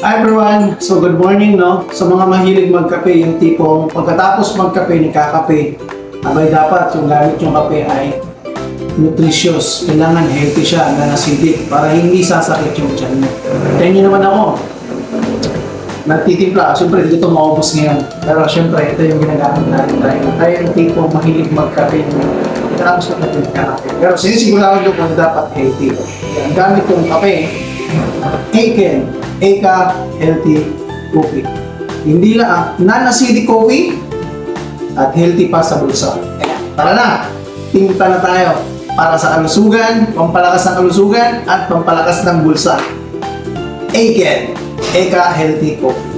Hi everyone! So good morning, no? Sa mga mahilig magkape, yung tipong pagkatapos magkape, nagkakape, abay dapat yung gamit yung kape ay nutritious. Kailangan healthy siya, non-acidic, para hindi sasakit yung tiyan mo. Kaya nyo naman ako, nagtitimpla. Siyempre, dito maubos ngayon. Pero siyempre, ito yung ginagamit natin tayo. Tayo yung tipong mahilig magkape, pagkatapos natin nagkakape. Pero sinisigurado ko kung dapat healthy. Ang gamit yung kape, Aiken, Eka Healthy Coffee. Hindi lang non-acidic coffee at healthy pa sa bulsa. Tara na! Timpla na tayo para sa kalusugan, pampalakas ng kalusugan at pampalakas ng bulsa. Aiken, Eka Healthy Coffee.